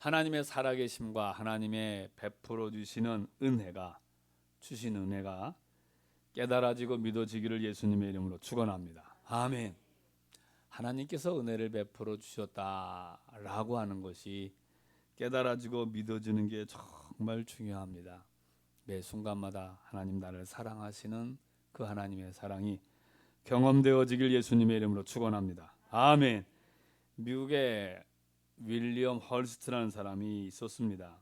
하나님의 살아계심과 하나님의 베풀어 주시는 주신 은혜가 깨달아지고 믿어지기를 예수님의 이름으로 축원합니다. 아멘. 하나님께서 은혜를 베풀어 주셨다라고 하는 것이 깨달아지고 믿어지는 게 정말 중요합니다. 매 순간마다 하나님 나를 사랑하시는 그 하나님의 사랑이 경험되어지길 예수님의 이름으로 축원합니다. 아멘. 미국에 윌리엄 헐스트라는 사람이 있었습니다.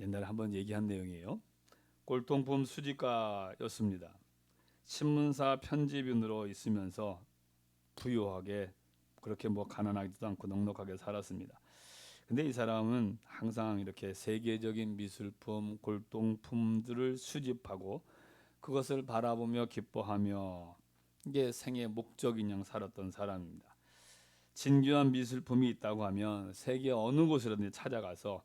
옛날에 한번 얘기한 내용이에요. 골동품 수집가였습니다. 신문사 편집인으로 있으면서 부유하게 그렇게 가난하지도 않고 넉넉하게 살았습니다. 근데 이 사람은 항상 이렇게 세계적인 미술품, 골동품들을 수집하고 그것을 바라보며 기뻐하며 이게 생의 목적인 양 살았던 사람입니다. 진귀한 미술품이 있다고 하면 세계 어느 곳이라든지 찾아가서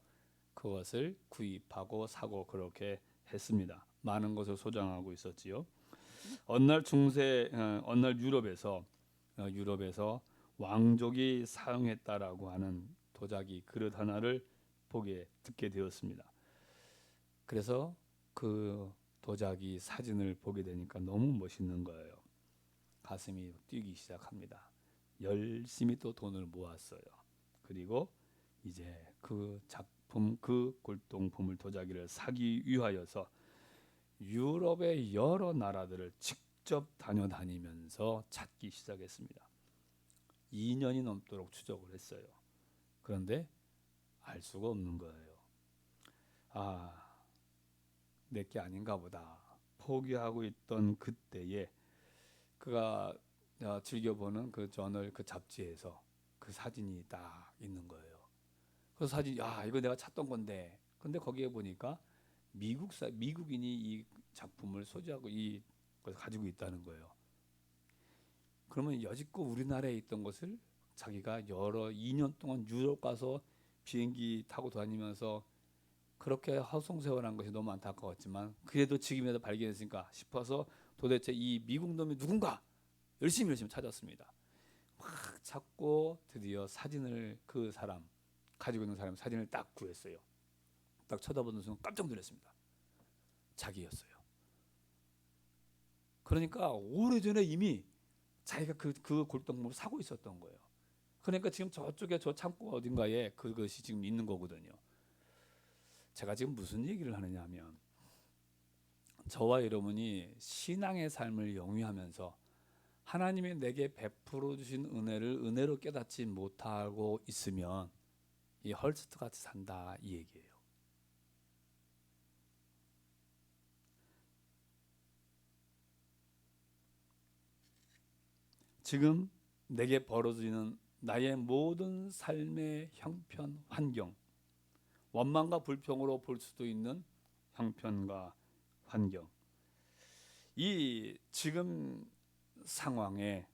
그것을 구입하고 사고 그렇게 했습니다. 많은 것을 소장하고 있었지요. 어느 날 유럽에서 왕족이 사용했다라고 하는 도자기 그릇 하나를 듣게 되었습니다. 그래서 그 도자기 사진을 보게 되니까 너무 멋있는 거예요. 가슴이 뛰기 시작합니다. 열심히 또 돈을 모았어요. 그리고 이제 그 작품, 그 골동품을 도자기를 사기 위하여서 유럽의 여러 나라들을 직접 다니면서 찾기 시작했습니다. 2년이 넘도록 추적을 했어요. 그런데 알 수가 없는 거예요. 아, 내게 아닌가 보다. 포기하고 있던 그때에 그가 즐겨보는 그 저널 그 잡지에서 그 사진이 딱 있는 거예요. 그 사진, 이거 내가 찾던 건데. 근데 거기에 보니까 미국인이 이 작품을 소지하고 이 것을 가지고 있다는 거예요. 그러면 여지껏 우리나라에 있던 것을 자기가 2년 동안 유럽 가서 비행기 타고 다니면서 그렇게 허송세월한 것이 너무 안타까웠지만 그래도 지금이라도 발견했으니까 싶어서 도대체 이 미국 놈이 누군가 열심히 찾았습니다. 막 찾고 드디어 사진을 가지고 있는 사람 사진을 딱 구했어요. 딱 쳐다보는 순간 깜짝 놀랐습니다. 자기였어요. 그러니까 오래전에 이미 자기가 그 골동품을 사고 있었던 거예요. 그러니까 지금 저쪽에 저 창고 어딘가에 그것이 지금 있는 거거든요. 제가 지금 무슨 얘기를 하느냐 하면 저와 여러분이 신앙의 삶을 영위하면서 하나님이 내게 베풀어 주신 은혜를 은혜로 깨닫지 못하고 있으면 이 헐스트 같이 산다 이 얘기예요. 지금 내게 벌어지는 나의 모든 삶의 형편, 환경, 원망과 불평으로 볼 수도 있는 형편과 환경, 이 지금 상황에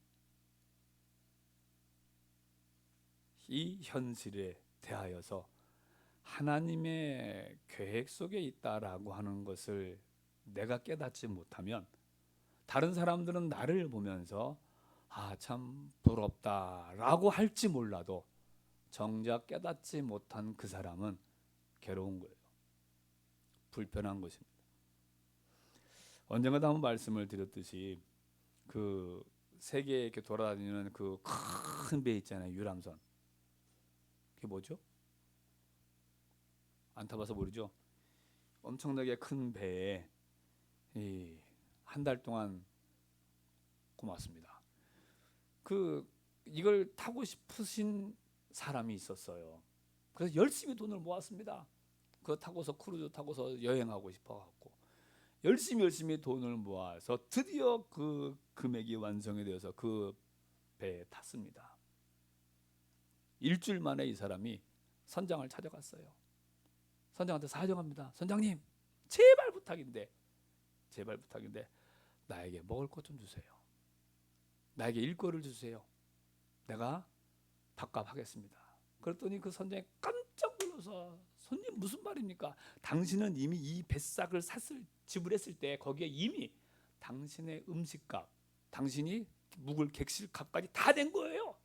이 현실에 대하여서 하나님의 계획 속에 있다라고 하는 것을 내가 깨닫지 못하면 다른 사람들은 나를 보면서 참 부럽다라고 할지 몰라도 정작 깨닫지 못한 그 사람은 괴로운 거예요. 불편한 것입니다. 언젠가도 한번 말씀을 드렸듯이 그 세계에 이렇게 돌아다니는 그 큰 배 있잖아요. 유람선. 그게 뭐죠? 안 타봐서 모르죠. 엄청나게 큰 배에 한 달 동안 고맙습니다. 이걸 타고 싶으신 사람이 있었어요. 그래서 열심히 돈을 모았습니다. 그거 타고서 크루즈 타고서 여행하고 싶어갖고 열심히 돈을 모아서 드디어 그 금액이 완성이 되어서 그 배에 탔습니다. 일주일 만에 이 사람이 선장을 찾아갔어요. 선장한테 사정합니다. 선장님, 제발 부탁인데 나에게 먹을 것 좀 주세요. 나에게 일거리를 주세요. 내가 밥값하겠습니다. 그랬더니 그 선장이 깜짝 놀라서 손님 무슨 말입니까? 당신은 이미 이 뱃삭을 지불했을 때 거기에 이미 당신의 음식값, 당신이 묵을 객실값까지 다 된 거예요.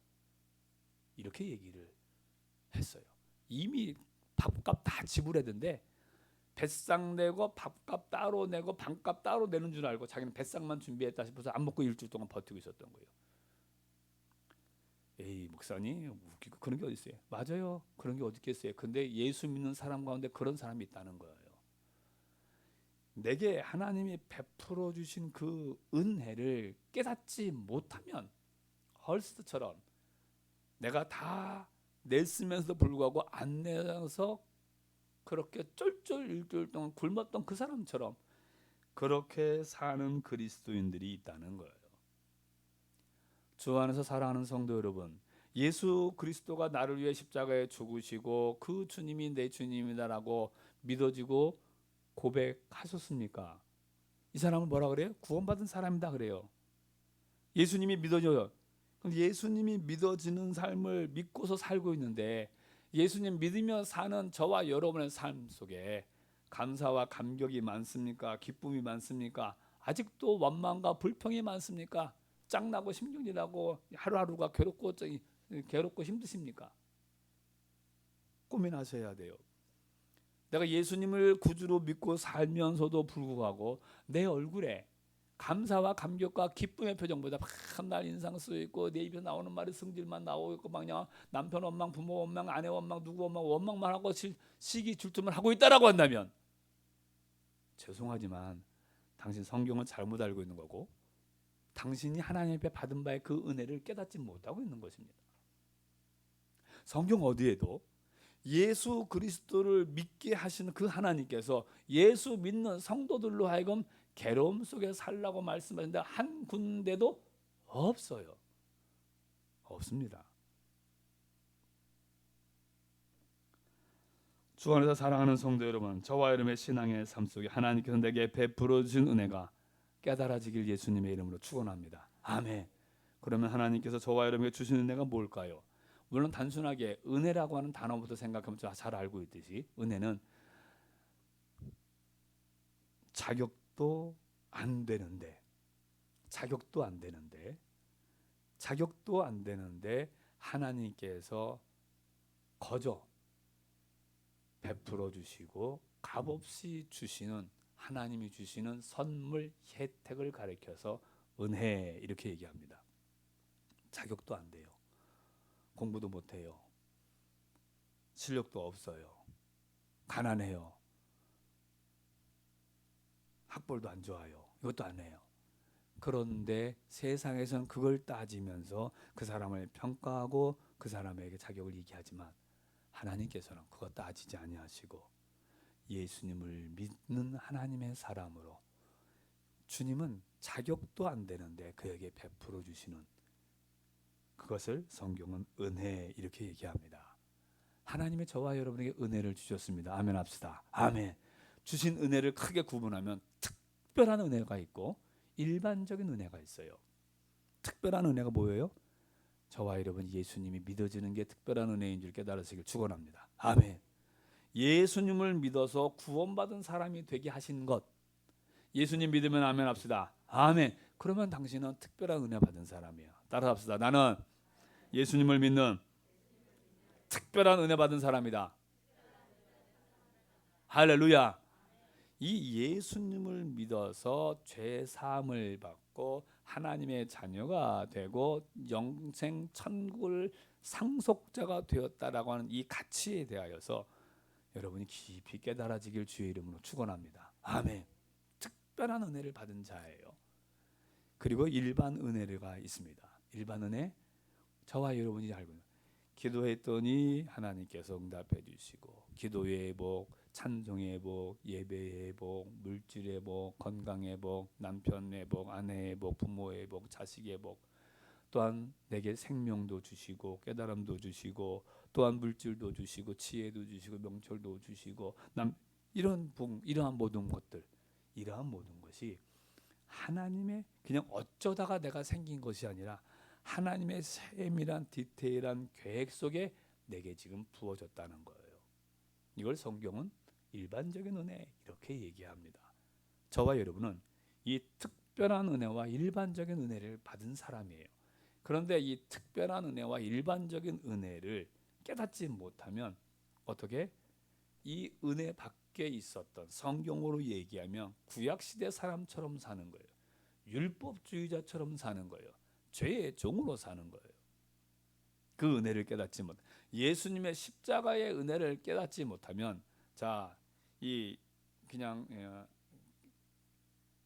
이렇게 얘기를 했어요. 이미 밥값 다 지불했는데 뱃상 내고 밥값 따로 내고 방값 따로 내는 줄 알고 자기는 뱃상만 준비했다 싶어서 안 먹고 일주일 동안 버티고 있었던 거예요. 에이 목사님 웃기고 그런 게 어디 있어요? 맞아요. 그런 게 어디 있겠어요. 근데 예수 믿는 사람 가운데 그런 사람이 있다는 거예요. 내게 하나님이 베풀어 주신 그 은혜를 깨닫지 못하면 헐스트처럼 내가 다 냈으면서도 불구하고 안 내서 그렇게 쫄쫄 일주일 동안 굶었던 그 사람처럼 그렇게 사는 그리스도인들이 있다는 거예요. 주 안에서 사랑하는 성도 여러분, 예수 그리스도가 나를 위해 십자가에 죽으시고 그 주님이 내 주님이다라고 믿어지고 고백하셨습니까? 이 사람은 뭐라 그래요? 구원받은 사람이다 그래요. 예수님이 믿어져요. 그럼 예수님이 믿어지는 삶을 믿고서 살고 있는데 예수님 믿으며 사는 저와 여러분의 삶 속에 감사와 감격이 많습니까? 기쁨이 많습니까? 아직도 원망과 불평이 많습니까? 짱나고 심경질나고 하루하루가 괴롭고 힘드십니까? 고민하셔야 돼요. 내가 예수님을 구주로 믿고 살면서도 불구하고 내 얼굴에 감사와 감격과 기쁨의 표정보다 맨날 인상 쓰여 있고 내 입에 나오는 말이 성질만 나오고 있고 그냥 남편 원망, 부모 원망, 아내 원망, 누구 원망만 하고 시기 질투만 하고 있다라고 한다면 죄송하지만 당신 성경을 잘못 알고 있는 거고 당신이 하나님 앞에 받은 바의 그 은혜를 깨닫지 못하고 있는 것입니다. 성경 어디에도 예수 그리스도를 믿게 하시는 그 하나님께서 예수 믿는 성도들로 하여금 괴로움 속에 살라고 말씀하셨는데 한 군데도 없어요. 없습니다. 주 안에서 사랑하는 성도 여러분, 저와 여러분의 신앙의 삶 속에 하나님께서 내게 베풀어 주신 은혜가 깨달아지길 예수님의 이름으로 축원합니다. 아멘. 그러면 하나님께서 저와 여러분에게 주신 은혜가 뭘까요? 물론 단순하게 은혜라고 하는 단어부터 생각하면 잘 알고 있듯이 은혜는 자격도 안 되는데 하나님께서 거저 베풀어 주시고 값없이 주시는 하나님이 주시는 선물 혜택을 가리켜서 은혜 이렇게 얘기합니다. 자격도 안 돼요. 공부도 못해요. 실력도 없어요. 가난해요. 학벌도 안 좋아요. 이것도 안 해요. 그런데 세상에서는 그걸 따지면서 그 사람을 평가하고 그 사람에게 자격을 얘기하지만 하나님께서는 그거 따지지 아니하시고 예수님을 믿는 하나님의 사람으로 주님은 자격도 안 되는데 그에게 베풀어 주시는 그것을 성경은 은혜 이렇게 얘기합니다. 하나님의 저와 여러분에게 은혜를 주셨습니다. 아멘 합시다. 아멘. 주신 은혜를 크게 구분하면 특별한 은혜가 있고 일반적인 은혜가 있어요. 특별한 은혜가 뭐예요? 저와 여러분 예수님이 믿어지는 게 특별한 은혜인 줄 깨달으시길 축원합니다. 아멘. 예수님을 믿어서 구원받은 사람이 되게 하신 것. 예수님 믿으면 아멘 합시다. 아멘. 그러면 당신은 특별한 은혜 받은 사람이에요. 따라합시다. 나는 예수님을 믿는 특별한 은혜 받은 사람이다. 할렐루야. 이 예수님을 믿어서 죄 사함을 받고 하나님의 자녀가 되고 영생 천국을 상속자가 되었다라고 하는 이 가치에 대하여서 여러분이 깊이 깨달아지길 주의 이름으로 축원합니다. 아멘. 특별한 은혜를 받은 자예요. 그리고 일반 은혜가 있습니다. 일반 은혜 저와 여러분이 알고 있는 기도했더니 하나님께서 응답해 주시고 기도의 복, 찬송의 복, 예배의 복, 물질의 복, 건강의 복, 남편의 복, 아내의 복, 부모의 복, 자식의 복 또한 내게 생명도 주시고 깨달음도 주시고 또한 물질도 주시고 지혜도 주시고 명철도 주시고 이러한 모든 것이 하나님의 그냥 어쩌다가 내가 생긴 것이 아니라 하나님의 세밀한 디테일한 계획 속에 내게 지금 부어졌다는 거예요. 이걸 성경은 일반적인 은혜 이렇게 얘기합니다. 저와 여러분은 이 특별한 은혜와 일반적인 은혜를 받은 사람이에요. 그런데 이 특별한 은혜와 일반적인 은혜를 깨닫지 못하면 어떻게 이 은혜 밖에 있었던, 성경으로 얘기하면 구약 시대 사람처럼 사는 거예요. 율법주의자처럼 사는 거예요. 죄의 종으로 사는 거예요. 그 은혜를 깨닫지 못, 예수님의 십자가의 은혜를 깨닫지 못하면, 자, 이 그냥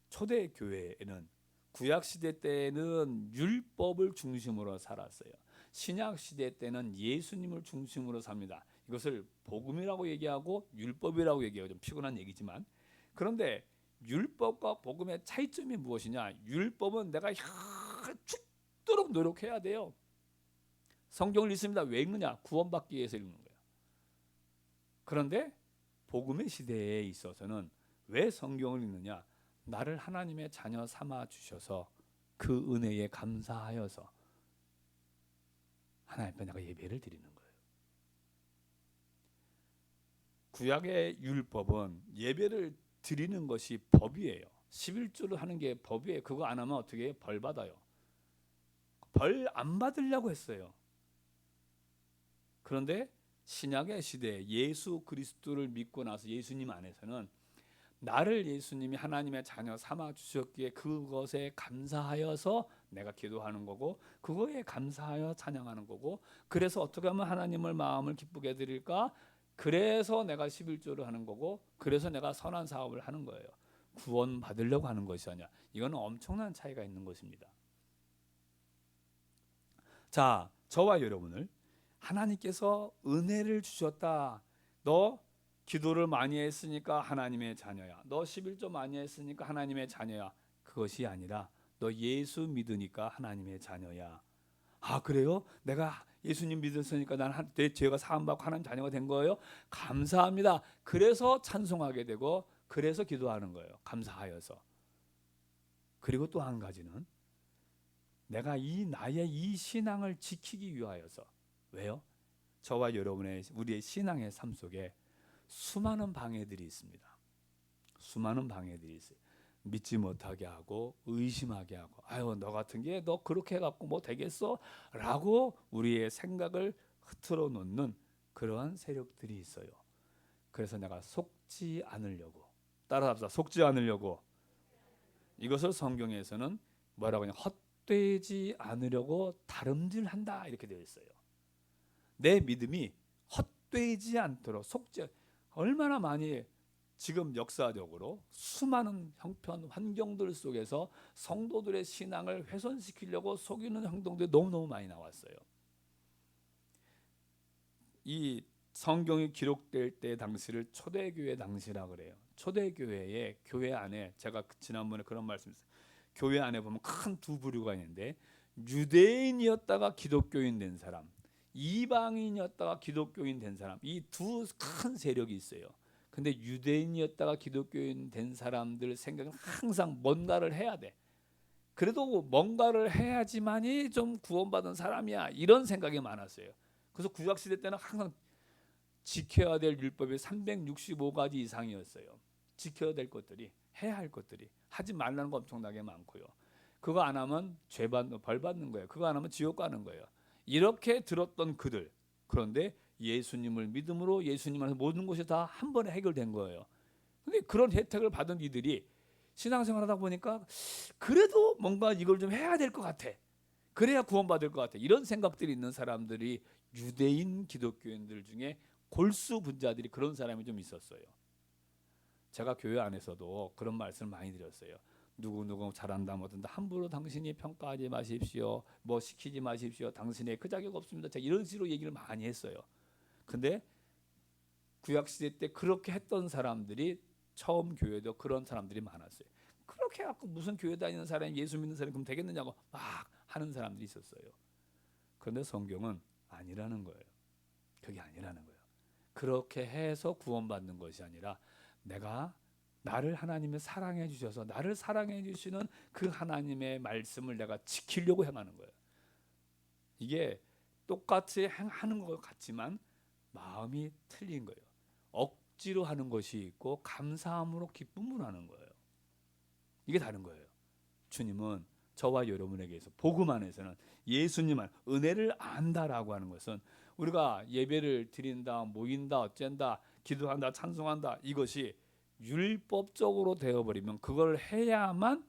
초대 교회에는 구약 시대 때는 율법을 중심으로 살았어요. 신약 시대 때는 예수님을 중심으로 삽니다. 이것을 복음이라고 얘기하고 율법이라고 얘기하고 좀 피곤한 얘기지만, 그런데 율법과 복음의 차이점이 무엇이냐? 율법은 내가 죽도록 노력해야 돼요. 성경을 읽습니다. 왜 읽느냐? 구원받기 위해서 읽는 거예요. 그런데 복음의 시대에 있어서는 왜 성경을 읽느냐? 나를 하나님의 자녀 삼아 주셔서 그 은혜에 감사하여서 하나님 앞에 내가 예배를 드리는 거예요. 구약의 율법은 예배를 드리는 것이 법이에요. 11조를 하는 게 법이에요. 그거 안 하면 어떻게 벌 받아요? 벌 안 받으려고 했어요. 그런데 신약의 시대에 예수 그리스도를 믿고 나서 예수님 안에서는 나를 예수님이 하나님의 자녀 삼아 주셨기에 그것에 감사하여서 내가 기도하는 거고, 그거에 감사하여 찬양하는 거고, 그래서 어떻게 하면 하나님을 마음을 기쁘게 드릴까? 그래서 내가 11조를 하는 거고, 그래서 내가 선한 사업을 하는 거예요. 구원 받으려고 하는 것이 아니야. 이거는 엄청난 차이가 있는 것입니다. 자, 저와 여러분을 하나님께서 은혜를 주셨다. 너 기도를 많이 했으니까 하나님의 자녀야. 너 11조 많이 했으니까 하나님의 자녀야. 그것이 아니라 너 예수 믿으니까 하나님의 자녀야. 아, 그래요? 내가 예수님 믿었으니까 내 죄가 사함받고 하나님 자녀가 된 거예요? 감사합니다. 그래서 찬송하게 되고, 그래서 기도하는 거예요. 감사하여서. 그리고 또 한 가지는 내가 나의 이 신앙을 지키기 위하여서. 왜요? 저와 여러분의 우리의 신앙의 삶 속에 수많은 방해들이 있습니다. 수많은 방해들이 있어요. 믿지 못하게 하고 의심하게 하고, 아유 너 같은 게 너 그렇게 해갖고 뭐 되겠어? 라고 우리의 생각을 흐트러 놓는 그러한 세력들이 있어요. 그래서 내가 속지 않으려고, 따라합시다. 속지 않으려고. 이것을 성경에서는 뭐라고 하냐, 헛되지 않으려고 다름질한다 이렇게 되어 있어요. 내 믿음이 헛되지 않도록 속지, 얼마나 많이 지금 역사적으로 수많은 형편 환경들 속에서 성도들의 신앙을 훼손시키려고 속이는 행동들이 너무너무 많이 나왔어요. 이 성경이 기록될 때 당시를 초대교회 당시라 그래요. 초대교회의 교회 안에, 제가 지난번에 그런 말씀했어요. 교회 안에 보면 큰 두 부류가 있는데, 유대인이었다가 기독교인 된 사람, 이방인이었다가 기독교인 된 사람, 이 두 큰 세력이 있어요. 근데 유대인이었다가 기독교인 된 사람들 생각은 항상 뭔가를 해야 돼. 그래도 뭔가를 해야지만이 좀 구원받은 사람이야, 이런 생각이 많았어요. 그래서 구약 시대 때는 항상 지켜야 될 율법이 365가지 이상이었어요. 지켜야 될 것들이, 해야 할 것들이, 하지 말라는 거 엄청나게 많고요. 그거 안 하면 벌 받는 거예요. 그거 안 하면 지옥 가는 거예요. 이렇게 들었던 그들, 그런데 예수님을 믿음으로 예수님 안에서 모든 것이 다 한 번에 해결된 거예요. 근데 그런 혜택을 받은 이들이 신앙생활하다 보니까 그래도 뭔가 이걸 좀 해야 될 것 같아. 그래야 구원받을 것 같아. 이런 생각들이 있는 사람들이 유대인 기독교인들 중에 골수 분자들이 그런 사람이 좀 있었어요. 제가 교회 안에서도 그런 말씀을 많이 드렸어요. 누구 잘한다 못한다 함부로 당신이 평가하지 마십시오. 뭐 시키지 마십시오. 당신의 그 자격 없습니다. 제가 이런 식으로 얘기를 많이 했어요. 근데 구약시대 때 그렇게 했던 사람들이 처음 교회도 그런 사람들이 많았어요. 그렇게 해갖고 무슨 교회 다니는 사람이 예수 믿는 사람이 그럼 되겠느냐고 막 하는 사람들이 있었어요. 그런데 성경은 아니라는 거예요. 그게 아니라는 거예요. 그렇게 해서 구원받는 것이 아니라, 내가 나를 하나님이 사랑해 주셔서 나를 사랑해 주시는 그 하나님의 말씀을 내가 지키려고 행하는 거예요. 이게 똑같이 행하는 것 같지만 마음이 틀린 거예요. 억지로 하는 것이 있고 감사함으로 기쁨으로 하는 거예요. 이게 다른 거예요. 주님은 저와 여러분에게서 복음 안에서는, 예수님 안 은혜를 안다라고 하는 것은 우리가 예배를 드린다, 모인다, 어쩐다, 기도한다, 찬송한다, 이것이 율법적으로 되어버리면 그걸 해야만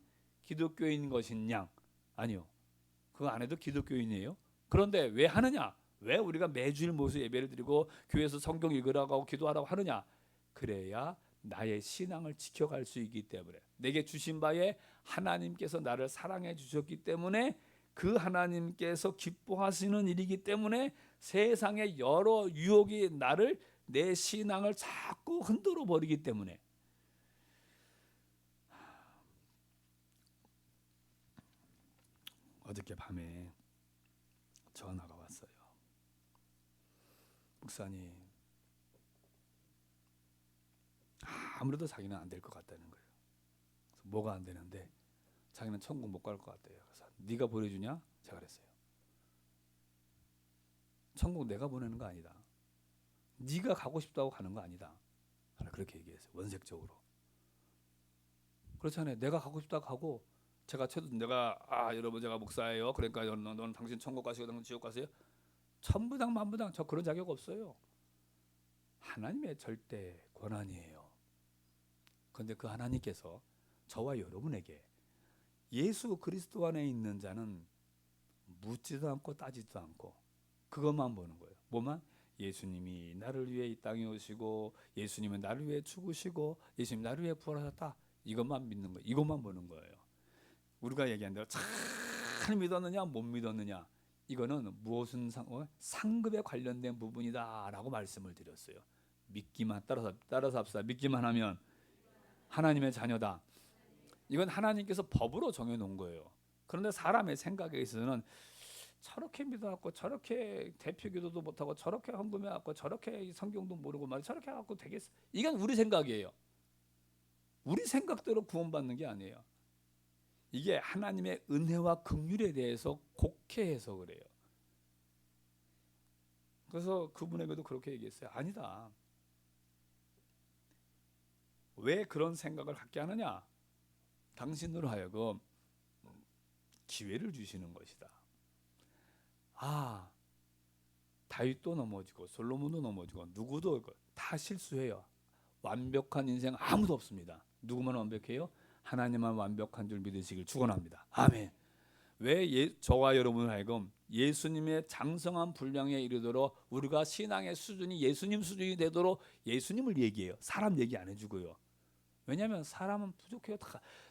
기독교인 것이냐? 아니요. 그거 안 해도 기독교인이에요. 그런데 왜 하느냐? 왜 우리가 매주일 모수 예배를 드리고 교회에서 성경 읽으라고 하고 기도하라고 하느냐? 그래야 나의 신앙을 지켜갈 수 있기 때문에, 내게 주신 바에 하나님께서 나를 사랑해 주셨기 때문에, 그 하나님께서 기뻐하시는 일이기 때문에 세상의 여러 유혹이 나를, 내 신앙을 자꾸 흔들어 버리기 때문에. 어저께 밤에 전화가 왔어요. 목사님, 아무래도 자기는 안 될 것 같다는 거예요. 그래서 뭐가 안 되는데, 자기는 천국 못 갈 것 같대요. 그래서 네가 보내주냐? 제가 그랬어요. 천국 내가 보내는 거 아니다. 네가 가고 싶다고 가는 거 아니다. 그렇게 얘기했어요. 원색적으로. 그렇잖아요. 내가 가고 싶다고 하고, 내가 여러분 제가 목사예요. 그러니까 너는 당신 천국 가시고 당신 지옥 가세요. 천부당 만부당 저 그런 자격 없어요. 하나님의 절대 권한이에요. 그런데 그 하나님께서 저와 여러분에게 예수 그리스도 안에 있는 자는 묻지도 않고 따지도 않고 그것만 보는 거예요. 뭐만? 예수님이 나를 위해 이 땅에 오시고, 예수님은 나를 위해 죽으시고, 예수님 나를 위해 부활하셨다. 이것만 믿는 거예요. 이것만 보는 거예요. 우리가 얘기한 대로 잘 믿었느냐 못 믿었느냐, 이거는 무엇은 상급에 관련된 부분이다라고 말씀을 드렸어요. 믿기만, 따라서 합시다. 믿기만 하면 하나님의 자녀다. 이건 하나님께서 법으로 정해놓은 거예요. 그런데 사람의 생각에 있어서는 저렇게 믿어갖고 저렇게 대표기도도 못하고 저렇게 헌금해갖고 저렇게 성경도 모르고 말 저렇게 해갖고 되겠어. 이건 우리 생각이에요. 우리 생각대로 구원받는 게 아니에요. 이게 하나님의 은혜와 긍휼에 대해서 곡해해서 그래요. 그래서 그분에게도 그렇게 얘기했어요. 아니다. 왜 그런 생각을 갖게 하느냐? 당신으로 하여금 기회를 주시는 것이다. 다윗도 넘어지고 솔로몬도 넘어지고 누구도 다 실수해요. 완벽한 인생 아무도 없습니다. 누구만 완벽해요? 하나님만 완벽한 줄 믿으시길 축원합니다. 아멘. 왜 저와 여러분을 하여금 예수님의 장성한 분량에 이르도록, 우리가 신앙의 수준이 예수님 수준이 되도록 예수님을 얘기해요. 사람 얘기 안 해주고요. 왜냐하면 사람은 부족해요.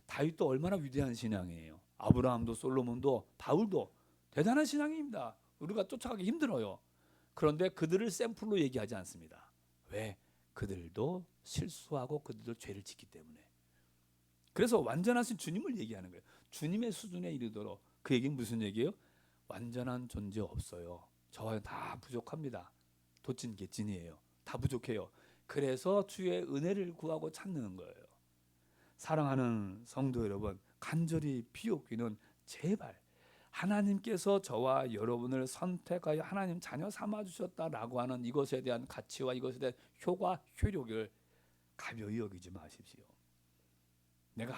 다윗도 얼마나 위대한 신앙이에요. 아브라함도 솔로몬도 바울도 대단한 신앙입니다. 우리가 쫓아가기 힘들어요. 그런데 그들을 샘플로 얘기하지 않습니다. 왜? 그들도 실수하고 그들도 죄를 짓기 때문에. 그래서 완전하신 주님을 얘기하는 거예요. 주님의 수준에 이르도록. 그 얘기는 무슨 얘기예요? 완전한 존재 없어요. 저와 다 부족합니다. 도찐 개찐이에요. 다 부족해요. 그래서 주의 은혜를 구하고 찾는 거예요. 사랑하는 성도 여러분, 간절히 비옵기는 제발 하나님께서 저와 여러분을 선택하여 하나님 자녀 삼아 주셨다라고 하는 이것에 대한 가치와 이것에 대한 효과, 효력을 가벼이 여기지 마십시오. 내가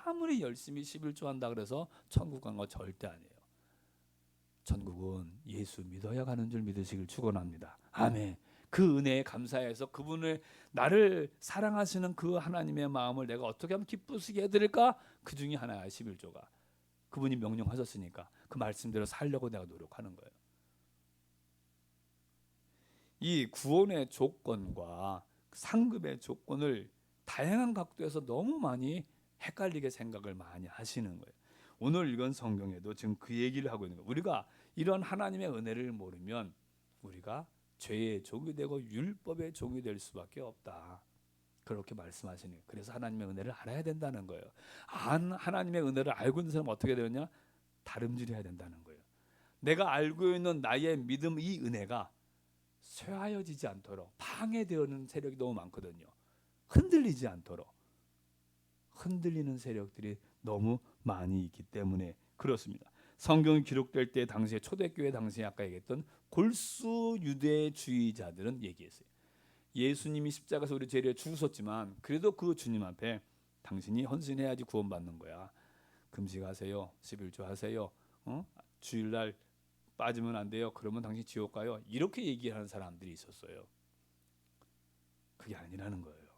아무리 열심히 11조 한다 그래서 천국 간 거 절대 아니에요. 천국은 예수 믿어야 가는 줄 믿으시길 축원합니다. 아멘. 그 은혜에 감사해서 그분을, 나를 사랑하시는 그 하나님의 마음을 내가 어떻게 하면 기쁘시게 해드릴까? 그 중에 하나야 11조가. 그분이 명령하셨으니까 그 말씀대로 살려고 내가 노력하는 거예요. 이 구원의 조건과 상급의 조건을 다양한 각도에서 너무 많이 헷갈리게 생각을 많이 하시는 거예요. 오늘 읽은 성경에도 지금 그 얘기를 하고 있는 거예요. 우리가 이런 하나님의 은혜를 모르면 우리가 죄의 종이 되고 율법의 종이 될 수밖에 없다. 그렇게 말씀하시는 거예요. 그래서 하나님의 은혜를 알아야 된다는 거예요. 하나님의 은혜를 알고 있는 사람은 어떻게 되느냐? 다름질해야 된다는 거예요. 내가 알고 있는 나의 믿음, 이 은혜가 쇠하여지지 않도록 방해되는 세력이 너무 많거든요. 흔들리지 않도록. 흔들리는 세력들이 너무 많이 있기 때문에 그렇습니다. 성경이 기록될 때 당시에 초대교회 당시에 아까 얘기했던 골수 유대주의자들은 얘기했어요. 예수님이 십자가에서 우리 죄를 죽으셨지만 그래도 그 주님 앞에 당신이 헌신해야지 구원받는 거야. 금식하세요. 11조 하세요. 주일날 빠지면 안 돼요. 그러면 당신 지옥 가요. 이렇게 얘기하는 사람들이 있었어요. 그게 아니라는 거예요.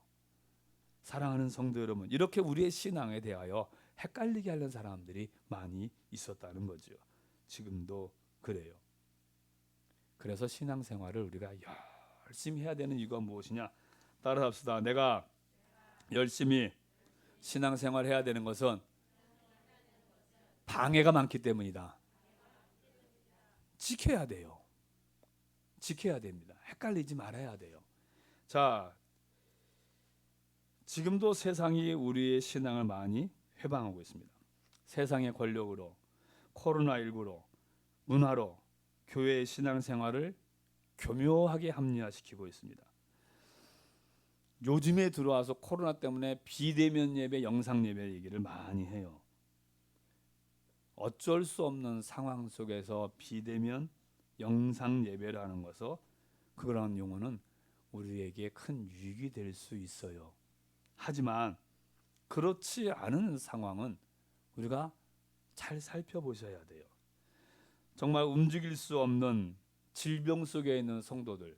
사랑하는 성도 여러분, 이렇게 우리의 신앙에 대하여 헷갈리게 하는 사람들이 많이 있었다는 거죠. 지금도 그래요. 그래서 신앙생활을 우리가 열심히 해야 되는 이유가 무엇이냐? 따라합시다. 내가 열심히 신앙생활 해야 되는 것은 방해가 많기 때문이다. 지켜야 돼요. 지켜야 됩니다. 헷갈리지 말아야 돼요. 자, 지금도 세상이 우리의 신앙을 많이 회방하고 있습니다. 세상의 권력으로, 코로나19로, 문화로 교회의 신앙생활을 교묘하게 합리화시키고 있습니다. 요즘에 들어와서 코로나 때문에 비대면 예배, 영상 예배 얘기를 많이 해요. 어쩔 수 없는 상황 속에서 비대면 영상 예배를 하는 것은 그런 용어는 우리에게 큰 유익이 될 수 있어요. 하지만 그렇지 않은 상황은 우리가 잘 살펴보셔야 돼요. 정말 움직일 수 없는 질병 속에 있는 성도들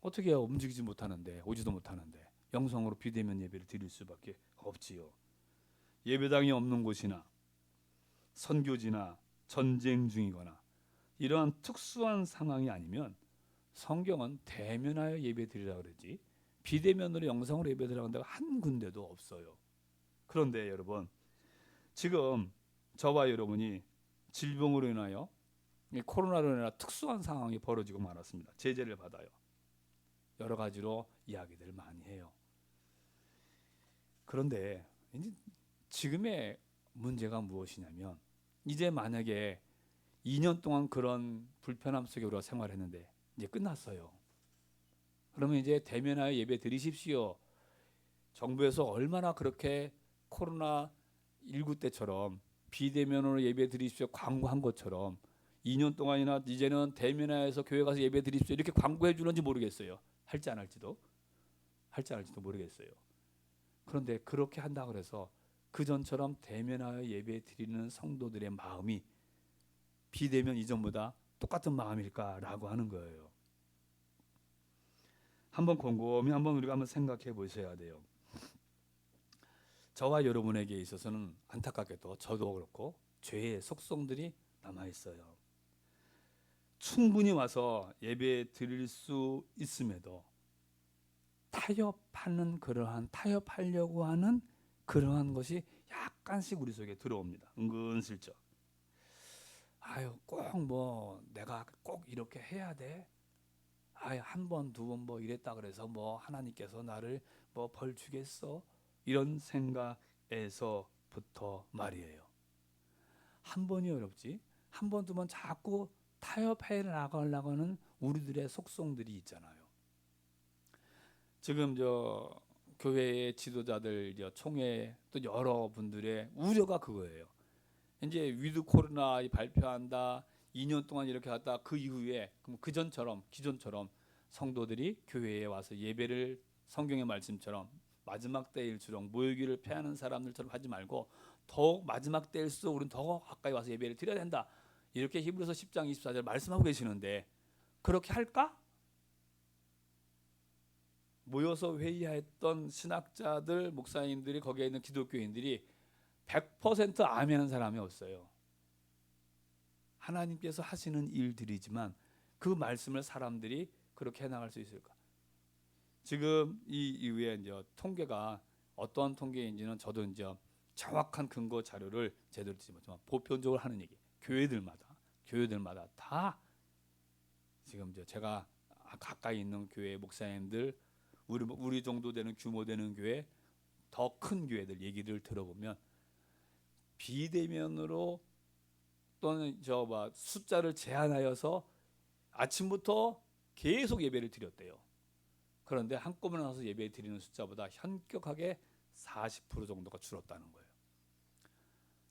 어떻게 해요? 움직이지 못하는데, 오지도 못하는데 영상으로 비대면 예배를 드릴 수밖에 없지요. 예배당이 없는 곳이나 선교지나 전쟁 중이거나 이러한 특수한 상황이 아니면 성경은 대면하여 예배 드리라고 그러지 비대면으로 영상으로 예배 드리라고 하는 데가 한 군데도 없어요. 그런데 여러분, 지금 저와 여러분이 질병으로 인하여 코로나로 인하여 특수한 상황이 벌어지고 말았습니다. 제재를 받아요. 여러 가지로 이야기들을 많이 해요. 그런데 이제 지금의 문제가 무엇이냐면 이제 만약에 2년 동안 그런 불편함 속에 우리가 생활했는데 이제 끝났어요. 그러면 이제 대면하여 예배 드리십시오. 정부에서 얼마나 그렇게 코로나19 때처럼 비대면으로 예배 드리십시오 광고한 것처럼 2년 동안이나 이제는 대면하여서 교회 가서 예배 드리십시오 이렇게 광고해 주는지 모르겠어요. 할지 안 할지도 모르겠어요. 그런데 그렇게 한다 그래서 그전처럼 대면하여 예배 드리는 성도들의 마음이 비대면 이전보다 똑같은 마음일까라고 하는 거예요. 한번 곰곰이 우리가 한번 생각해 보셔야 돼요. 저와 여러분에게 있어서는 안타깝게도 저도 그렇고 죄의 속성들이 남아 있어요. 충분히 와서 예배 드릴 수 있음에도 타협하려고 하는 그러한 것이 약간씩 우리 속에 들어옵니다. 은근슬쩍. 내가 꼭 이렇게 해야 돼. 한 번, 두 번 이랬다 그래서 하나님께서 나를 벌 주겠어? 이런 생각에서부터 말이에요. 한 번이 어렵지. 한 번, 두 번 자꾸 타협해 나가려고 하는 우리들의 속성들이 있잖아요. 지금 교회의 지도자들, 총회 또 여러분들의 우려가 그거예요. 이제 위드 코로나 발표한다. 2년 동안 이렇게 갔다 그 이후에 기존처럼 성도들이 교회에 와서 예배를 성경의 말씀처럼 마지막 때일수록 모이기를 패하는 사람들처럼 하지 말고 더욱 마지막 때일수록 우리는 더 가까이 와서 예배를 드려야 된다. 이렇게 히브리서 10장 24절 말씀하고 계시는데 그렇게 할까? 모여서 회의했던 신학자들, 목사님들이 거기에 있는 기독교인들이 100% 아멘한 사람이 없어요. 하나님께서 하시는 일들이지만 그 말씀을 사람들이 그렇게 해나갈 수 있을까? 지금 이 이후에 이제 통계가 어떠한 통계인지는 저도 이제 정확한 근거 자료를 제대로 듣지 못하지만 보편적으로 하는 얘기. 교회들마다 다 지금 제가 가까이 있는 교회 목사님들 우리 정도 되는 규모 되는 교회 더 큰 교회들 얘기를 들어보면 비대면으로 또는 숫자를 제한하여서 아침부터 계속 예배를 드렸대요. 그런데 한꺼번에 나서 예배 드리는 숫자보다 현격하게 40% 정도가 줄었다는 거예요.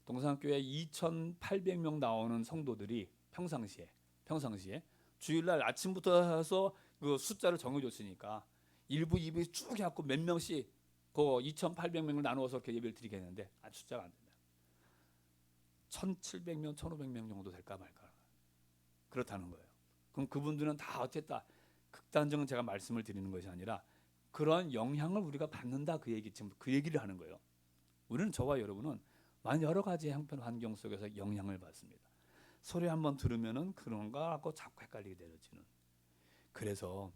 동산교회 2,800명 나오는 성도들이 평상시에 주일날 아침부터 해서 그 숫자를 정해줬으니까 1부, 2부 쭉 해갖고 몇 명씩 그 2,800명을 나누어서 이렇게 예배를 드리겠는데 숫자가 안 된다. 1,700명, 1,500명 정도 될까 말까. 그렇다는 거예요. 그럼 그분들은 다 어쨌다. 극단적인 제가 말씀을 드리는 것이 아니라 그런 영향을 우리가 받는다 그 얘기, 지금 그 얘기를 하는 거예요. 우리는, 저와 여러분은 여러 가지 형편 환경 속에서 영향을 받습니다. 소리 한번 들으면은 그런가 하고 자꾸 헷갈리게 되어지는. 그래서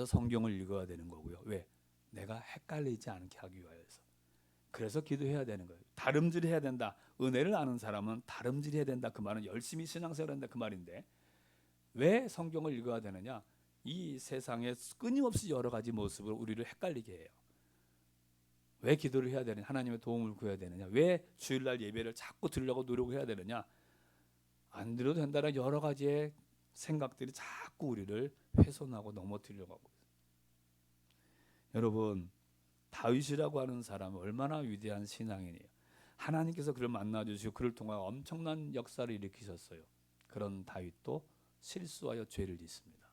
성경을 읽어야 되는 거고요. 왜? 내가 헷갈리지 않게 하기 위하여서. 그래서 기도해야 되는 거예요. 다름질해야 된다. 은혜를 아는 사람은 다름질해야 된다. 그 말은 열심히 신앙생활을 한다 그 말인데, 왜 성경을 읽어야 되느냐? 이 세상에 끊임없이 여러 가지 모습으로 우리를 헷갈리게 해요. 왜 기도를 해야 되느냐? 하나님의 도움을 구해야 되느냐? 왜 주일날 예배를 자꾸 들으려고 노력을 해야 되느냐? 안 들어도 된다는 여러 가지의 생각들이 자꾸 우리를 훼손하고 넘어뜨리려고 하고 있어요. 여러분, 다윗이라고 하는 사람은 얼마나 위대한 신앙인이에요. 하나님께서 그를 만나주시고 그를 통하여 엄청난 역사를 일으키셨어요. 그런 다윗도 실수하여 죄를 짓습니다.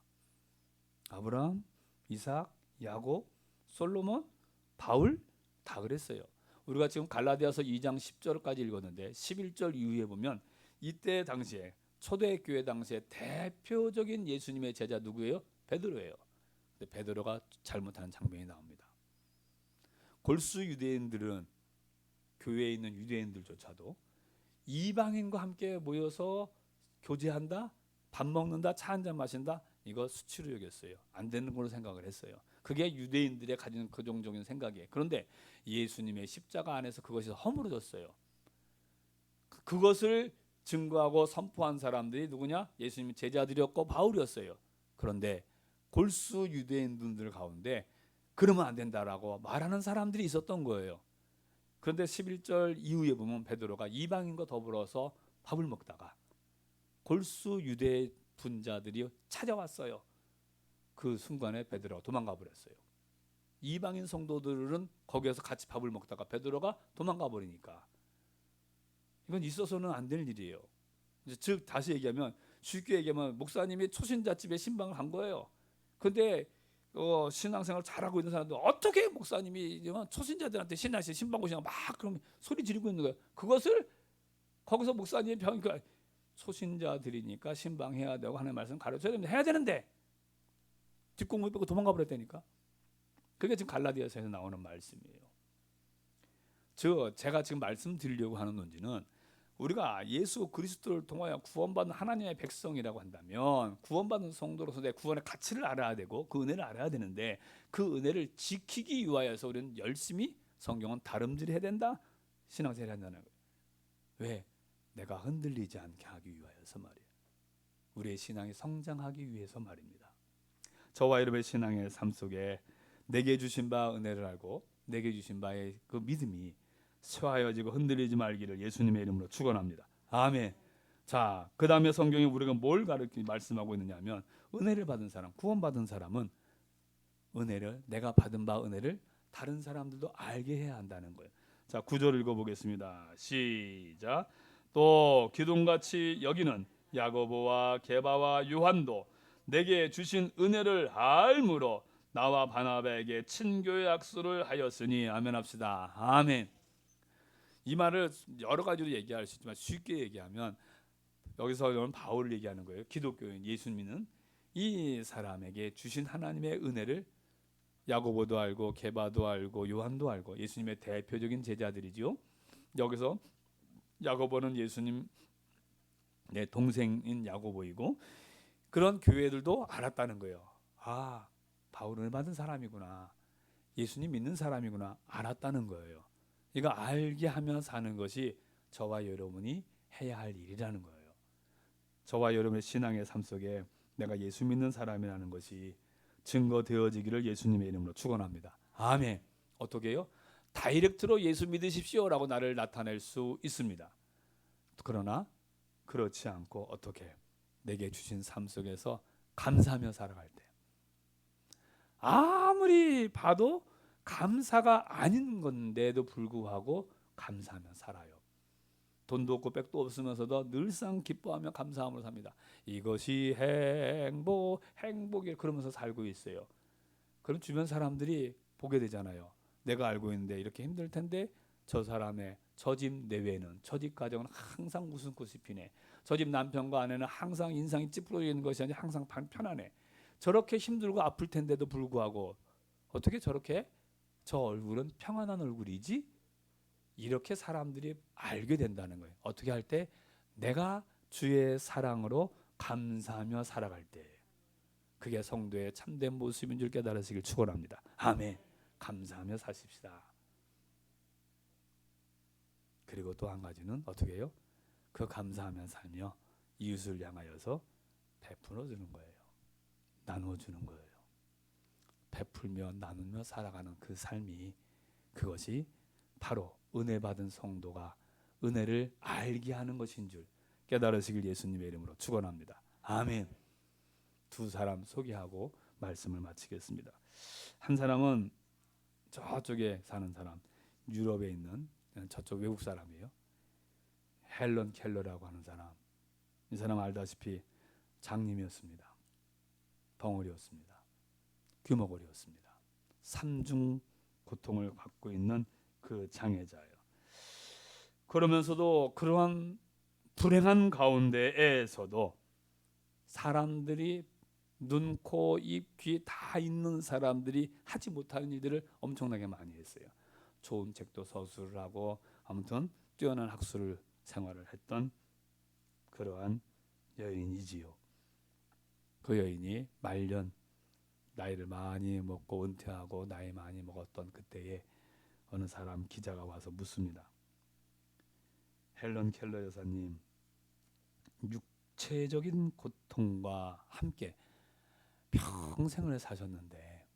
아브라함, 이삭, 야곱, 솔로몬, 바울 다 그랬어요. 우리가 지금 갈라디아서 2장 10절까지 읽었는데 11절 이후에 보면 이때 당시에 초대교회 당시에 대표적인 예수님의 제자 누구예요? 베드로예요. 근데 베드로가 잘못하는 장면이 나옵니다. 골수 유대인들은, 교회에 있는 유대인들조차도 이방인과 함께 모여서 교제한다, 밥 먹는다, 차 한잔 마신다, 이거 수치로 여겼어요. 안 되는 걸로 생각을 했어요. 그게 유대인들의 가지는 그 종적인 생각이에요. 그런데 예수님의 십자가 안에서 그것이 허물어졌어요. 그것을 증거하고 선포한 사람들이 누구냐? 예수님의 제자들이었고 바울이었어요. 그런데 골수 유대인들 가운데 그러면 안 된다라고 말하는 사람들이 있었던 거예요. 그런데 11절 이후에 보면 베드로가 이방인과 더불어서 밥을 먹다가 골수 유대 분자들이 찾아왔어요. 그 순간에 베드로가 도망가 버렸어요. 이방인 성도들은 거기에서 같이 밥을 먹다가 베드로가 도망가 버리니까 이건 있어서는 안 될 일이에요. 즉 다시 얘기하면, 쉽게 얘기하면 목사님이 초신자 집에 신방을 한 거예요. 근데 신앙생활 잘하고 있는 사람들 어떻게 목사님이 초신자들한테 신방 고시나 막 그럼 소리 지르고 있는 거예요. 그것을 거기서 목사님이 그러니까 초신자들이니까 신방해야 되고 하는 말씀 가르쳐야 됩니다. 해야 되는데 뒷공무 빼고 도망가 버렸다니까. 그게 지금 갈라디아서에서 나오는 말씀이에요. 제가 지금 말씀드리려고 하는 논지는, 우리가 예수 그리스도를 통하여 구원받은 하나님의 백성이라고 한다면 구원받은 성도로서 내 구원의 가치를 알아야 되고 그 은혜를 알아야 되는데, 그 은혜를 지키기 위하여서 우리는 열심히 성경은 다름질해야 된다, 신앙생활을 한다는 거예요. 왜? 내가 흔들리지 않게 하기 위하여서 말이에요. 우리의 신앙이 성장하기 위해서 말입니다. 저와 여러분의 신앙의 삶 속에 내게 주신 바 은혜를 알고 내게 주신 바의 그 믿음이 쇠하여지고 흔들리지 말기를 예수님의 이름으로 축원합니다. 아멘. 자, 그 다음에 성경이 우리가 뭘 말씀하고 있느냐면, 은혜를 받은 사람, 구원받은 사람은 은혜를, 내가 받은 바 은혜를 다른 사람들도 알게 해야 한다는 거예요. 자, 9절 읽어보겠습니다. 시작. 또 기둥같이 여기는 야고보와 게바와 요한도 내게 주신 은혜를 알므로 나와 바나바에게 친교의 약속을 하였으니. 아멘 합시다. 아멘. 이 말을 여러 가지로 얘기할 수 있지만 쉽게 얘기하면 여기서는 바울을 얘기하는 거예요. 기독교인, 예수 믿는 이 사람에게 주신 하나님의 은혜를 야고보도 알고 게바도 알고 요한도 알고, 예수님의 대표적인 제자들이지요. 여기서 야고보는 예수님 내 동생인 야고보이고, 그런 교회들도 알았다는 거예요. 아, 바울을 받은 사람이구나, 예수님 믿는 사람이구나, 알았다는 거예요. 이거 알게 하며 사는 것이 저와 여러분이 해야 할 일이라는 거예요. 저와 여러분의 신앙의 삶 속에 내가 예수 믿는 사람이라는 것이 증거되어지기를 예수님의 이름으로 축원합니다. 아멘. 어떻게 해요? 다이렉트로 예수 믿으십시오라고 나를 나타낼 수 있습니다. 그러나 그렇지 않고 어떻게 내게 주신 삶 속에서 감사하며 살아갈 때, 아무리 봐도 감사가 아닌 건데도 불구하고 감사하며 살아요. 돈도 없고 백도 없으면서도 늘상 기뻐하며 감사함으로 삽니다. 이것이 행복이 그러면서 살고 있어요. 그럼 주변 사람들이 보게 되잖아요. 내가 알고 있는데 이렇게 힘들 텐데 저 사람의 저 집 내외는, 저 집 가정은 항상 웃음꽃이 피네, 저 집 남편과 아내는 항상 인상이 찌푸러져 있는 것이 아니라 항상 편안해. 저렇게 힘들고 아플 텐데도 불구하고 어떻게 저렇게 저 얼굴은 평안한 얼굴이지? 이렇게 사람들이 알게 된다는 거예요. 어떻게 할 때? 내가 주의 사랑으로 감사하며 살아갈 때. 그게 성도의 참된 모습인 줄 깨달으시길 축원합니다. 아멘. 감사하며 사십시다. 그리고 또 한 가지는 어떻게 해요? 그 감사하며 살며 이웃을 향하여서 베풀어 주는 거예요. 나누어 주는 거예요. 베풀며 나누며 살아가는 그 삶이, 그것이 바로 은혜 받은 성도가 은혜를 알게 하는 것인 줄 깨달으시길 예수님의 이름으로 축원합니다. 아멘. 두 사람 소개하고 말씀을 마치겠습니다. 한 사람은 저쪽에 사는 사람, 유럽에 있는 저쪽 외국 사람이에요. 헬런 켈러라고 하는 사람. 이 사람 알다시피 장님이었습니다. 덩어리였습니다. 귀머거리였습니다. 삼중 고통을 갖고 있는 그 장애자예요. 그러면서도 그러한 불행한 가운데에서도 사람들이 눈, 코, 입, 귀 다 있는 사람들이 하지 못하는 일들을 엄청나게 많이 했어요. 좋은 책도 서술을 하고 아무튼 뛰어난 학술 생활을 했던 그러한 여인이지요. 그 여인이 말년 나이를 많이 먹고 은퇴하고 나이 많이 먹었던 그때에 어느 사람 기자가 와서 묻습니다. 헬런 켈러 여사님, 육체적인 고통과 함께 평생을 사셨는데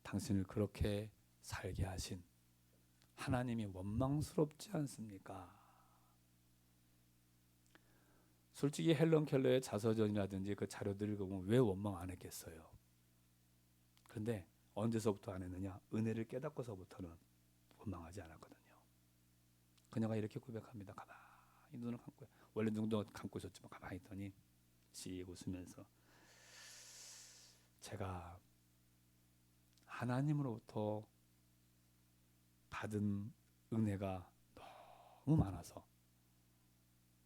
당신을 그렇게 살게 하신 하나님이 원망스럽지 않습니까? 솔직히 헬런 켈러의 자서전이라든지 그 자료들을 보면 왜 원망 안 했겠어요? 그런데 언제서부터 안 했느냐? 은혜를 깨닫고서부터는 원망하지 않았거든요. 그녀가 이렇게 고백합니다. 가만히 눈을 감고, 원래 눈도 감고 있었지만 가만히 있더니 씩 웃으면서, 제가 하나님으로부터 받은 은혜가 너무 많아서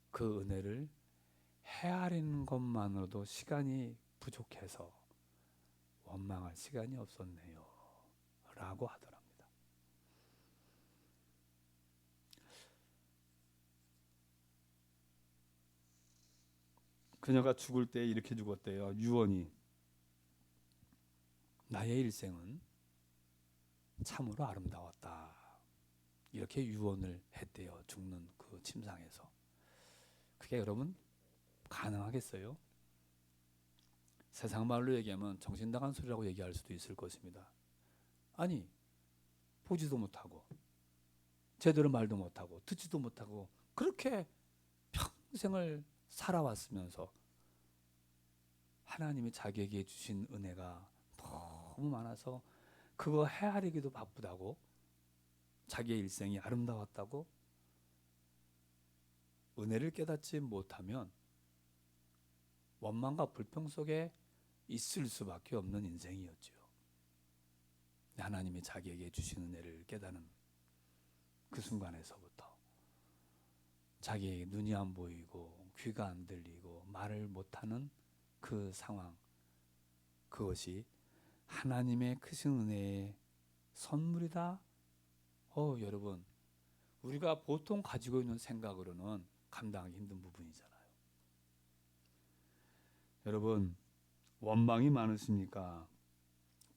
그 은혜를 헤아리는 것만으로도 시간이 부족해서 원망할 시간이 없었네요 라고 하더랍니다. 그녀가 죽을 때 이렇게 죽었대요. 유언이, 나의 일생은 참으로 아름다웠다. 이렇게 유언을 했대요. 죽는 그 침상에서. 그게 여러분 가능하겠어요? 세상 말로 얘기하면 정신나간 소리라고 얘기할 수도 있을 것입니다. 아니, 보지도 못하고 제대로 말도 못하고 듣지도 못하고 그렇게 평생을 살아왔으면서 하나님이 자기에게 주신 은혜가 너무 많아서 그거 헤아리기도 바쁘다고, 자기의 일생이 아름다웠다고, 은혜를 깨닫지 못하면 원망과 불평 속에 있을 수밖에 없는 인생이었죠. 하나님이 자기에게 주신 은혜를 깨닫는 그 순간에서부터 자기에게 눈이 안 보이고 귀가 안 들리고 말을 못하는 그 상황, 그것이 하나님의 크신 은혜의 선물이다. 여러분, 우리가 보통 가지고 있는 생각으로는 감당하기 힘든 부분이잖아요. 여러분, 원망이 많으십니까?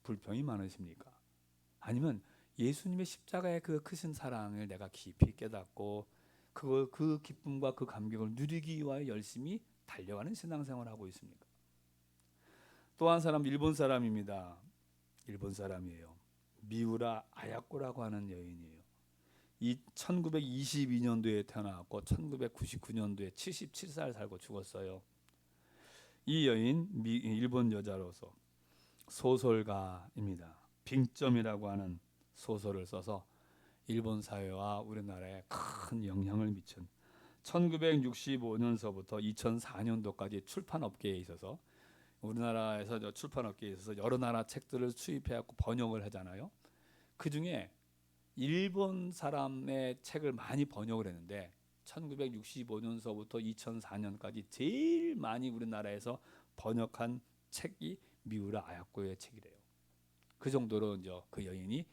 불평이 많으십니까? 아니면 예수님의 십자가의 그 크신 사랑을 내가 깊이 깨닫고 그 기쁨과 그 감격을 누리기 위하여 열심히 달려가는 신앙생활을 하고 있습니까? 또 한 사람, 일본 사람입니다. 일본 사람이에요. 미우라 아야코라고 하는 여인이에요. 이 1922년도에 태어났고 1999년도에 77살 살고 죽었어요. 이 여인 일본 여자로서 소설가입니다. 빙점이라고 하는 소설을 써서 일본 사회와 우리나라에 큰 영향을 미친, 1965년서부터 2004년도까지 출판업계에 있어서, 우리나라에서 출판업계에 있어서 여러 나라 책들을 수입해갖고 번역을 하잖아요. 그 중에 일본 사람의 책을 많이 번역을 했는데 1965년서부터 2004년까지 제일 많이 우리나라에서 번역한 책이 미우라 아야코의 책이래요. 그 정도로 이제 그 여인이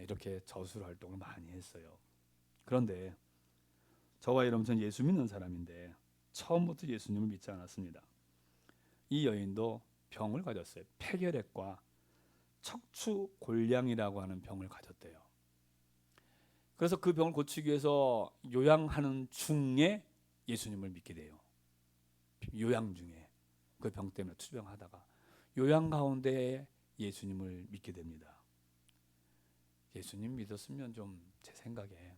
이렇게 저술 활동을 많이 했어요. 그런데 저와 여러분, 전 예수 믿는 사람인데 처음부터 예수님을 믿지 않았습니다. 이 여인도 병을 가졌어요. 폐결핵과 척추골량이라고 하는 병을 가졌대요. 그래서 그 병을 고치기 위해서 요양하는 중에 예수님을 믿게 돼요. 요양 중에 그 병 때문에 투병하다가 요양 가운데 예수님을 믿게 됩니다. 예수님 믿었으면 좀 제 생각에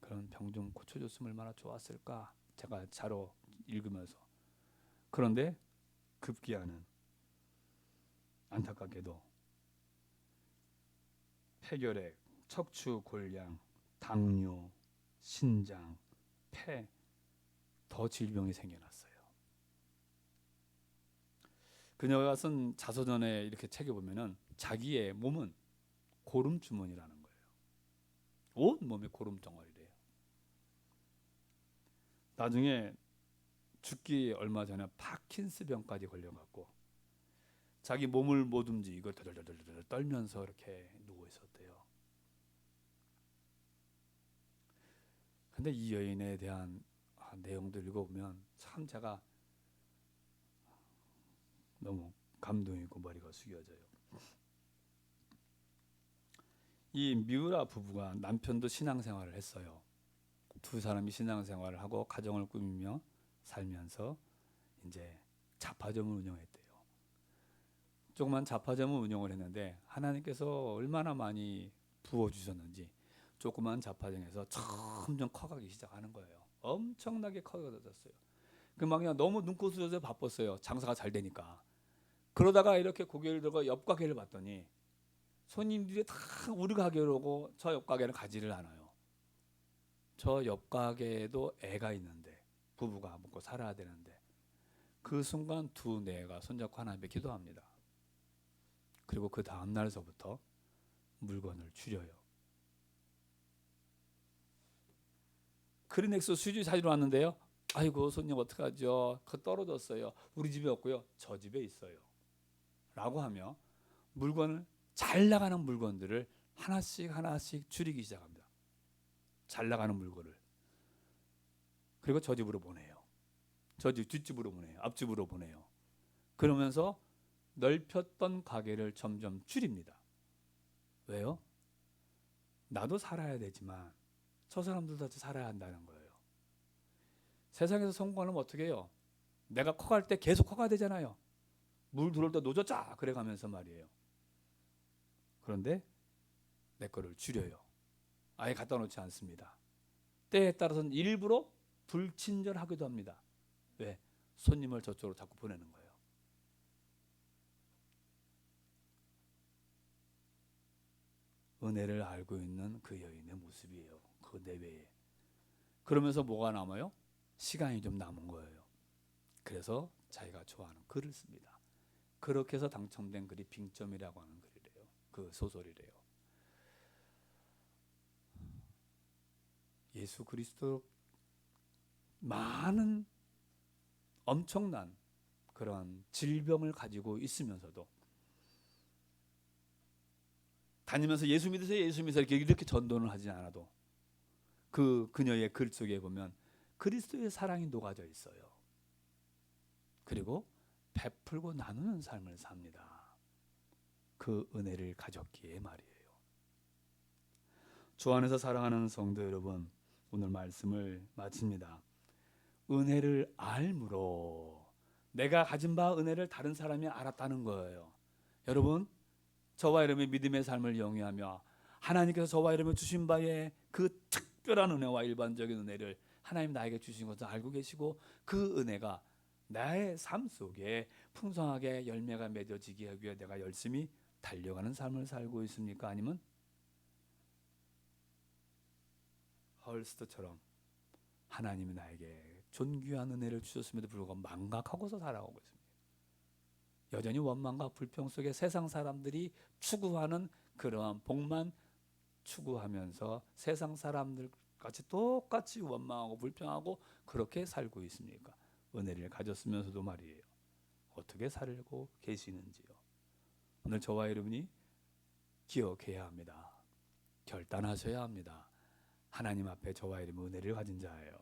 그런 병 좀 고쳐줬으면 얼마나 좋았을까, 제가 자로 읽으면서. 그런데 급기야는 안타깝게도 폐결핵, 척추골량, 당뇨, 신장, 폐, 더 질병이 생겨났어요. 그녀가 쓴 자서전에 이렇게 책에 보면은 자기의 몸은 고름 주머니라는 거예요. 온 몸에 고름 덩어리래요. 나중에 죽기 얼마 전에 파킨스병까지 걸려갖고 자기 몸을 못 움직이고 덜덜덜덜 떨면서 이렇게 누워 있었대요. 근데 이 여인에 대한 내용들 읽어보면 참 제가 너무 감동이고 머리가 숙여져요. 이 미우라 부부가, 남편도 신앙생활을 했어요. 두 사람이 신앙생활을 하고 가정을 꾸미며 살면서 이제 잡화점을 운영했대요. 조그만 잡화점을 운영을 했는데 하나님께서 얼마나 많이 부어주셨는지 조그만 잡화점에서 점점 커가기 시작하는 거예요. 엄청나게 커졌어요. 막 그냥 너무 눈꽃을 져서 바빴어요. 장사가 잘 되니까. 그러다가 이렇게 고개를 들고 옆 가게를 봤더니 손님들이 다 우리 가게로 오고 저 옆 가게는 가지를 않아요. 저 옆 가게에도 애가 있는데, 부부가 먹고 살아야 되는데, 그 순간 두 내가 손잡고 하나님께 기도합니다. 그리고 그 다음 날서부터 물건을 줄여요. 크리넥스 수지 사주러 왔는데요. 아이고 손님 어떡하죠? 그거 떨어졌어요. 우리 집에 없고요. 저 집에 있어요. 라고 하며 물건을, 잘 나가는 물건들을 하나씩 줄이기 시작합니다. 잘 나가는 물건을. 그리고 저 집으로 보내요. 저 집 뒷집으로 보내요. 앞집으로 보내요. 그러면서 넓혔던 가게를 점점 줄입니다. 왜요? 나도 살아야 되지만 저 사람들도 살아야 한다는 거예요. 세상에서 성공하려면 어떻게 해요? 내가 커갈 때 계속 커가야 되잖아요. 물 들어올 때 노젓자 그래가면서 말이에요. 그런데 내 거를 줄여요. 아예 갖다 놓지 않습니다. 때에 따라서는 일부러 불친절하기도 합니다. 왜? 손님을 저쪽으로 자꾸 보내는 거예요. 은혜를 알고 있는 그 여인의 모습이에요. 그 내외에. 그러면서 뭐가 남아요? 시간이 좀 남은 거예요. 그래서 자기가 좋아하는 글을 씁니다. 그렇게 해서 당첨된 글이 빙점이라고 하는 글이래요. 그 소설이래요. 예수 그리스도 많은 엄청난 그런 질병을 가지고 있으면서도 다니면서 예수 믿으세요, 예수 믿으세요 이렇게 전도를 하지 않아도 그녀의 글 속에 보면 그리스도의 사랑이 녹아져 있어요. 그리고 베풀고 나누는 삶을 삽니다. 그 은혜를 가졌기에 말이에요. 주 안에서 사랑하는 성도 여러분, 오늘 말씀을 마칩니다. 은혜를 알므로 내가 가진 바 은혜를 다른 사람이 알았다는 거예요. 여러분, 저와 여러분의 믿음의 삶을 영위하며 하나님께서 저와 여러분 주신 바에 그 특별한 은혜와 일반적인 은혜를 하나님 나에게 주신 것을 알고 계시고 그 은혜가 나의 삶 속에 풍성하게 열매가 맺어지기 위해 내가 열심히 달려가는 삶을 살고 있습니까? 아니면 헐스트처럼 하나님이 나에게 존귀한 은혜를 주셨음에도 불구하고 망각하고서 살아가고 있습니다. 여전히 원망과 불평 속에 세상 사람들이 추구하는 그러한 복만 추구하면서 세상 사람들과 같이 똑같이 원망하고 불평하고 그렇게 살고 있습니까? 은혜를 가졌으면서도 말이에요. 어떻게 살고 계시는지요? 오늘 저와 여러분이 기억해야 합니다. 결단하셔야 합니다. 하나님 앞에 저와 여러분 은혜를 가진 자예요.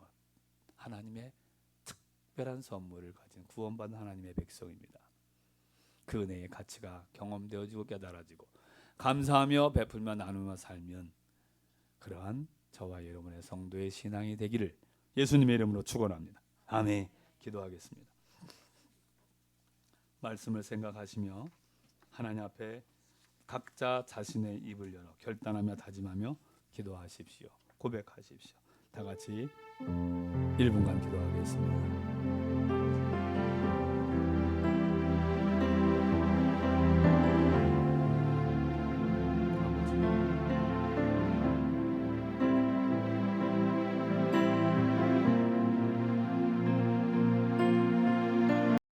하나님의 특별한 선물을 가진 구원받은 하나님의 백성입니다. 그 은혜의 가치가 경험되어지고 깨달아지고 감사하며 베풀며 나누며 살면 그러한 저와 여러분의 성도의 신앙이 되기를 예수님의 이름으로 축원합니다. 아멘. 기도하겠습니다. 말씀을 생각하시며 하나님 앞에 각자 자신의 입을 열어 결단하며 다짐하며 기도하십시오. 고백하십시오. 다 같이 1분간 기도하겠습니다.